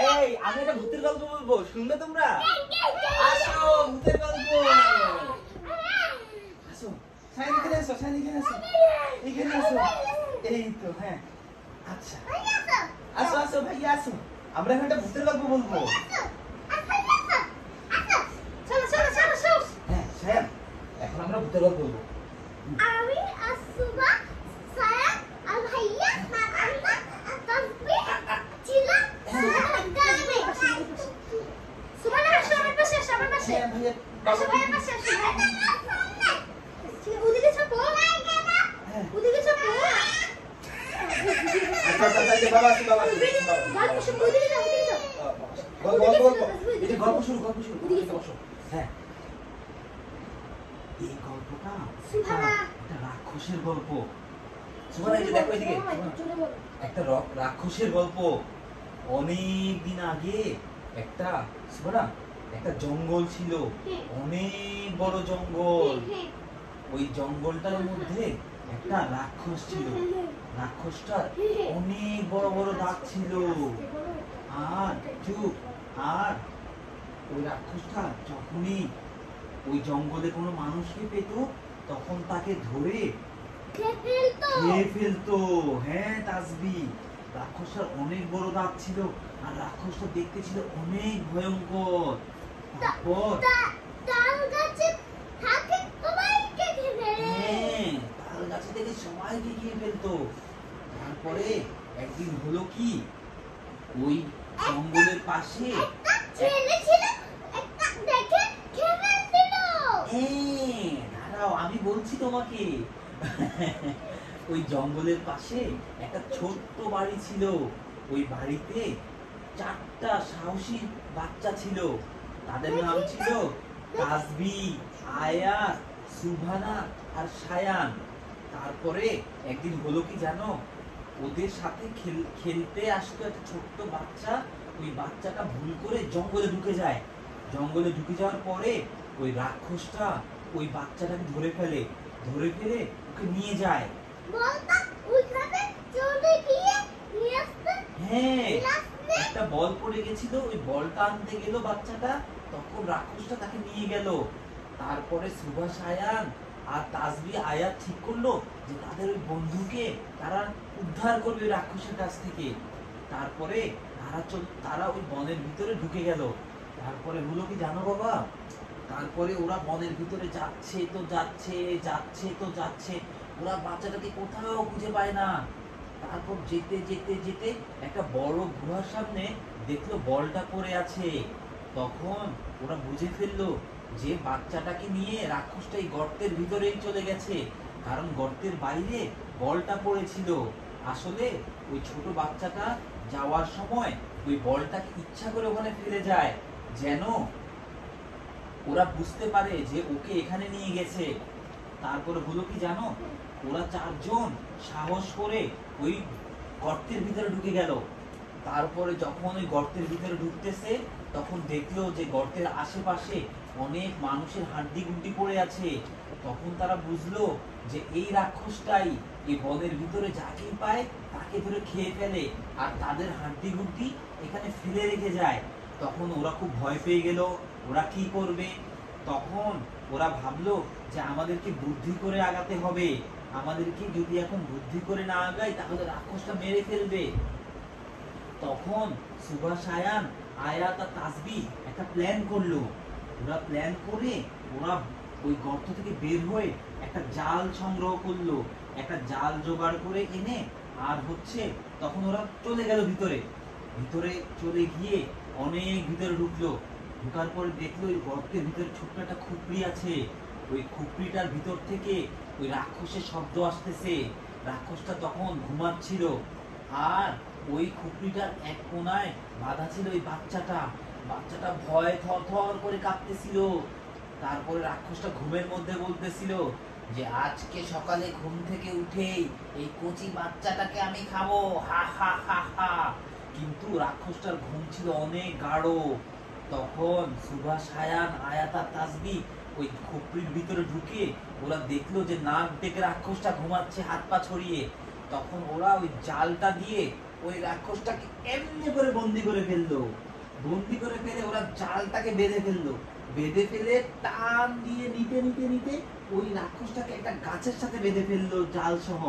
এই আমি একটা ভূতের গল্প বলবো, শুনবে তোমরা? আসো ভূতের গল্প। আসো সাইন এখানে আসো, সাইন এখানে আসো, এখানে আসো। এই তো হ্যাঁ, আচ্ছা আসো আসো ভাইয়া আসো, আমরা এখন একটা ভূতের গল্প বলবো। হ্যাঁ সায়ান, এখন আমরা ভূতের গল্প বলবো। আমি আসুবা সায়া আর ভাইয়া আম্মা তাসবি চিলা গানে সুবহান আল্লাহ। আমার পাশে আসো, আমার পাশে হ্যাঁ ভাইয়া, আসো, ভাইয়ের পাশে আসো। ওদিকে ছাপো, ওদিকে ছাপো। আচ্ছা আচ্ছা আচ্ছা, বাবা আসো, বাবা আসো, গল্প শুরু, ওদিকে যাও, ওদিকে যাও। গল্প এই যে গল্প শুরু, গল্প শুরু, ওদিকে বসো। হ্যাঁ, এই গল্পটা একটা রাক্ষসের গল্প। সুবহান, এই যে দেখো এদিকে, একটা রাক্ষসের গল্প। অনেক দিন আগে একটা সুবহান একটা জঙ্গল ছিল, অনেক বড় জঙ্গল। ওই জঙ্গলটার মধ্যে একটা রাক্ষস ছিল। রাক্ষসটার অনেক বড় বড় দাঁত ছিল। আর চুপ, আর ওই রাক্ষসটা যখনই ওই জঙ্গলে কোনো মানুষকে পেত তখন তাকে ধরে খেয়ে ফেলতো। হ্যাঁ তাসবি, রাক্ষসটার অনেক বড় দাঁত ছিল আর রাক্ষসটা দেখতে ছিল অনেক ভয়ঙ্কর। তারপর তাল গাছে থাকে সবাইকে খেয়ে ফেলে। হ্যাঁ, তাল গাছে থেকে সবাইকে খেয়ে ফেলতো। তারপরে একদিন হলো কি, ওই জঙ্গলের পাশে একটা ছেলে ছিল, একটা দেখে খেয়ে ফেলছিল। হ্যাঁ দাঁড়াও আমি বলছি তোমাকে। ওই জঙ্গলের পাশে একটা ছোট্ট বাড়ি ছিল। ওই বাড়িতে 4টা সাহসী বাচ্চা ছিল। তাদের নাম ছিল তাসবি, আয়াত, সুবহানা আর সায়ান। তারপরে একদিন হলো কি জানো, ওদের সাথে খেলতে আসতো একটা ছোট্ট বাচ্চা। ওই বাচ্চাটা ভুল করে জঙ্গলে ঢুকে যায়। জঙ্গলে ঢুকে যাওয়ার পরে ওই রাক্ষসটা ওই বাচ্চাটাকে ধরে ফেলে ওকে নিয়ে যায়। বলটা ওইখানে চলে গিয়ে নিয়ে আসতে। হ্যাঁ, একটা বল পড়ে গেছিল, ওই বলটা আনতে গেল বাচ্চাটা, তখন রাক্ষসটা তাকে নিয়ে গেল। তারপরে সুভা, সায়ান আর তাসবি, আয়াত ঠিক করলো যে তাদের ওই বন্ধুকে তারা উদ্ধার করবে রাক্ষসের কাছ থেকে। তারপরে তারা ওই বনের ভিতরে ঢুকে গেল। তারপরে হলো কি জানো বাবা, তারপরে ওরা বনের ভিতরে যাচ্ছে তো যাচ্ছে, ওরা বাচ্চাটাকে কোথাও খুঁজে পায় না। তারপর যেতে যেতে যেতে একটা বড় গুহার সামনে দেখলো বলটা পড়ে আছে। তখন ওরা বুঝে ফেললো যে বাচ্চাটাকে নিয়ে রাক্ষসটা এই গর্তের ভিতরেই চলে গেছে, কারণ গর্তের বাইরে বলটা পড়েছিল। আসলে ওই ছোট বাচ্চাটা যাওয়ার সময় ওই বলটাকে ইচ্ছা করে ওখানে ফেলে যায়, যেন ওরা বুঝতে পারে যে ওকে এখানে নিয়ে গেছে। তারপরে হলো কি জানো, ওরা 4জন সাহস করে ওই গর্তের ভিতরে ঢুকে গেল। তারপরে যখন ওই গর্তের ভিতরে ঢুকতেছে তখন দেখলো যে গর্তের আশেপাশে অনেক মানুষের হাড্ডি গুড্ডি পড়ে আছে। তখন তারা বুঝলো যে এই রাক্ষসটাই এই বনের ভিতরে যাকেই পায় তাকে ধরে খেয়ে ফেলে আর তাদের হাড্ডি গুড্ডি এখানে ফেলে রেখে যায়। তখন ওরা খুব ভয় পেয়ে গেল, ওরা কি করবে? তখন ওরা ভাবলো যে আমাদেরকে বুদ্ধি করে আগাতে হবে, আমাদেরকে যদি এখন বুদ্ধি করে না আগাই তাহলে রাক্ষসটা মেরে ফেলবে। তখন সুভা, সায়ান, আয়াত আর তাসবি একটা প্ল্যান করলো। ওরা প্ল্যান করে ওরা ওই গর্ত থেকে বের হয়ে একটা জাল সংগ্রহ করলো, একটা জাল জোগাড় করে এনে আর তখন ওরা চলে গেল ভিতরে চলে গিয়ে অনেক ভিতরে ঢুকলো। ঢোকার পরে দেখলো ওই গর্তের ভিতরে ছোট্ট একটা খুপড়ি আছে। ওই খুপড়িটার ভিতর থেকে ওই রাক্ষসের শব্দ আসতেছে। রাক্ষসটা তখন ঘুমাচ্ছিল আর ওই খুপড়িটার এক কোনায় বাঁধা ছিল ওই বাচ্চাটা ভয়ে থরথর করে কাঁপতেছিল। তারপরে রাক্ষসটা ঘুমের মধ্যে বলতেছিল যে আজকে সকালে ঘুম থেকে উঠেই এই কচি বাচ্চাটাকে আমি খাবো, হা হা হা হা। কিন্তু রাক্ষসটার ঘুম ছিল অনেক গাঢ়। তখন সুভা, সায়ান, আয়াত আর তাসবি ওই খুপড়ির ভিতরে ঢুকে ওরা দেখলো যে নাক ডেকে রাক্ষসটা ঘুমাচ্ছে হাত পা ছড়িয়ে। তখন ওরা ওই জালটা দিয়ে ওই রাক্ষসটাকে এমনি করে বন্দি করে ফেললো। বন্দি করে ফেলে ওরা জালটাকে বেঁধে ফেললো। বেঁধে ফেলে টান দিয়ে নিতে নিতে নিতে ওই রাক্ষসটাকে একটা গাছের সাথে বেঁধে ফেললো জাল সহ।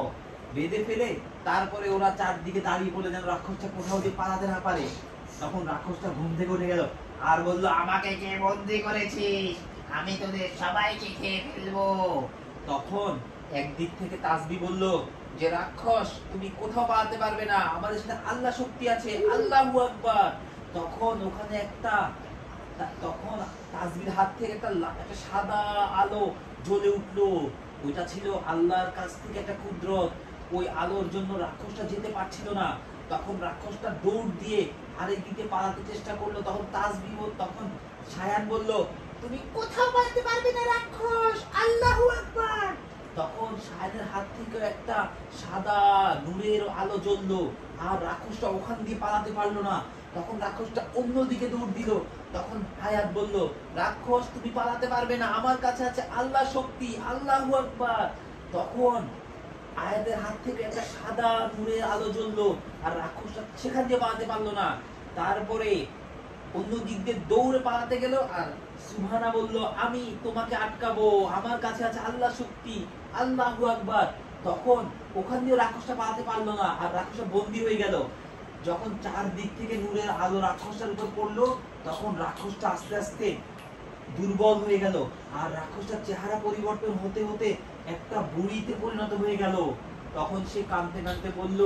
বেঁধে ফেলে তারপরে ওরা চারদিকে দাঁড়িয়ে পড়ে যেন রাক্ষসটা কোথাও দিয়ে পালাতে না পারে। তখন রাক্ষসটা ঘুম থেকে উঠে গেল আর বলল, আমাকে কে বন্দি করেছিস? আমি তোদের সবাইকে খেয়ে ফেলবো। তখন একদিক থেকে তাসবি বলল যে, রাক্ষস তুমি কোথাও পালাতে পারবে না, আমাদের সাথে আল্লাহ শক্তি আছে, আল্লাহু আকবার। তখন ওখানে তখন তাসবির হাত থেকে একটা সাদা আলো জ্বলে উঠলো। ওইটা ছিল আল্লাহর কাছ থেকে একটা কুদরত। ওই আলোর জন্য রাক্ষসটা যেতে পারছিল না। তখন রাক্ষসটা দৌড় দিয়ে আরেক দিকে পালাতে চেষ্টা করলো। তখন সায়ান বলল, তুমি কোথাও পালাতে পারবে না রাক্ষস, আল্লাহু আকবার। তখন সায়ানের হাত থেকে একটা সাদা নূরের আলো জ্বললো আর রাক্ষসটা ওখান দিয়ে পালাতে পারলো না। তখন রাক্ষসটা অন্যদিকে দৌড় দিল। তখন হায়াত বলল, রাক্ষস তুমি পালাতে পারবে না, আমার কাছে আছে আল্লাহ শক্তি, আল্লাহু আকবার। তখন আয়াতের হাত থেকে একটা সাদা নূরের আলো জ্বললো আর রাক্ষসটা সেখান দিয়ে পালাতে পারলো না। তারপরে অন্য দিক দিয়ে দৌড়ে পালাতে গেল আর সুবহানা বলল, আমি তোমাকে আটকাবো, আমার কাছে আছে আল্লাহ শক্তি, আল্লাহু আকবার। তখন ওখান দিয়ে রাক্ষসটা পালাতে পারলো না আর রাক্ষসটা বন্দী হয়ে গেল। যখন চারদিক থেকে নূরের আলো রাক্ষসটার উপর পড়লো, তখন রাক্ষসটা আস্তে আস্তে দুর্বল হয়ে গেল আর রাক্ষসটার চেহারা পরিবর্তন হতে হতে একটা বুড়িতে পরিণত হয়ে গেল। তখন সে কাঁদতে কাঁদতে বলল,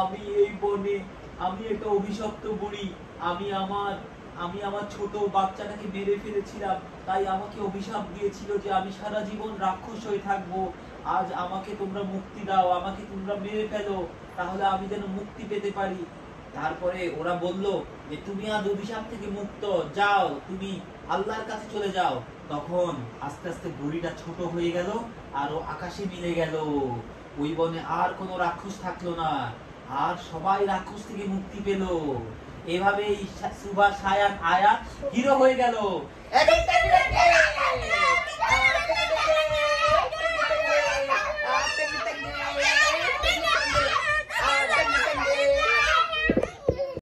আমি এই বনে, আমি একটা অভিশপ্ত বুড়ি, আমি আমার ছোট বাচ্চাটাকে মেরে ফেলেছিলাম, তাই আমাকে অভিশাপ দিয়েছিল যে আমি সারা জীবন রাক্ষস হয়ে থাকবো। আজ আমাকে তোমরা মুক্তি দাও, আমাকে তোমরা মেরে ফেলো, তাহলে আমি যেন মুক্তি পেতে পারি। তারপরে ওরা বলল যে, তুমি আজ অভিশাপ থেকে মুক্ত, যাও তুমি আল্লাহর কাছে চলে যাও। তখন আস্তে আস্তে বুড়িটা ছোট হয়ে গেল আর ও আকাশে মিলে গেল। ওই বনে আর কোনো রাক্ষস থাকলো না আর সবাই রাক্ষস থেকে মুক্তি পেল। এভাবে সুভা সায়ান আয়াত হিরো হয়ে গেল।